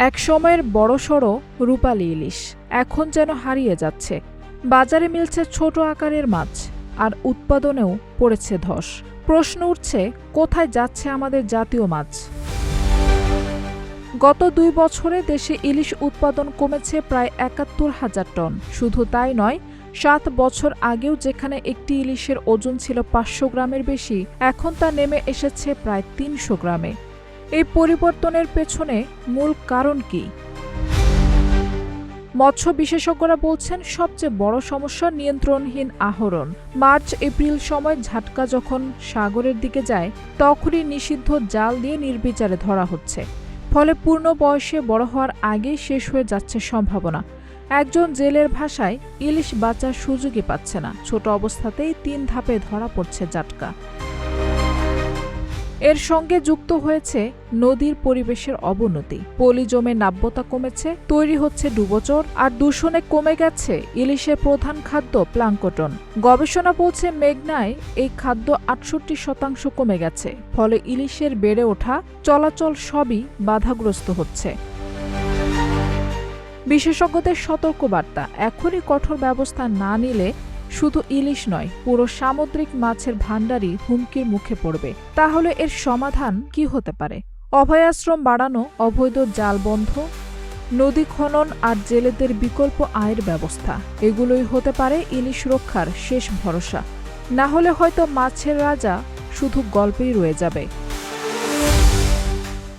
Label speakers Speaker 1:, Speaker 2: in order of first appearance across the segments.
Speaker 1: এক সময়ের বড়সড় রূপালী ইলিশ এখন যেন হারিয়ে যাচ্ছে। বাজারে মিলছে ছোট আকারের মাছ, আর উৎপাদনেও পড়েছে ধস। প্রশ্ন উঠছে, কোথায় যাচ্ছে আমাদের জাতীয় মাছ? গত ২ বছরে দেশে ইলিশ উৎপাদন কমেছে প্রায় ৭১,০০০ টন। শুধু তাই নয়, ৭ বছর আগেও যেখানে একটি ইলিশের ওজন ছিল ৫০০ গ্রামের বেশি, এখন তা নেমে এসেছে প্রায় ৩০০ গ্রামে। এই পরিবর্তনের পেছনে মূল কারণ কি? মৎস্য বিশেষজ্ঞরা বলছেন, সবচেয়ে বড় সমস্যা নিয়ন্ত্রণহীন আহরণ। মার্চ-এপ্রিল সময় ঝাটকা যখন সাগরের দিকে যায়, তখনই নিষিদ্ধ জাল দিয়ে নির্বিচারে ধরা হচ্ছে। ফলে পূর্ণ বয়সে বড় হওয়ার আগেই শেষ হয়ে যাচ্ছে সম্ভাবনা। একজন জেলের ভাষায়, ইলিশ বাঁচার সুযোগই পাচ্ছে না। ছোট অবস্থাতেই ৩ ধাপে ধরা পড়ছে জাটকা। এর সঙ্গে যুক্ত হয়েছে নদীর পরিবেশের অবনতি। পলি জমে নাব্যতা কমেছে, তৈরি হচ্ছে ডুবোচর, আর দূষণে কমে গেছে ইলিশের প্রধান খাদ্য প্লাঙ্কটন। গবেষণা বলছে, মেঘনায় এই খাদ্য ৬৮% কমে গেছে। ফলে ইলিশের বেড়ে ওঠা, চলাচল সবই বাধাগ্রস্ত হচ্ছে। বিশেষজ্ঞদের সতর্কবার্তা, এখনই কঠোর ব্যবস্থা না নিলে শুধু ইলিশ নয়, পুরো সামুদ্রিক মাছের ভাণ্ডারই হুমকির মুখে পড়বে। তাহলে এর সমাধান কি হতে পারে? অভয়াশ্রম বাড়ানো, অবৈধ জাল বন্ধ, নদী খনন আর জেলেদের বিকল্প আয়ের ব্যবস্থা, এগুলোই হতে পারে ইলিশ রক্ষার শেষ ভরসা। না হলে হয়তো মাছের রাজা শুধু গল্পেই রয়ে যাবে।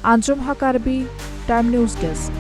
Speaker 1: আঞ্জুম হক আরবি, টাইম নিউজ ডেস্ক।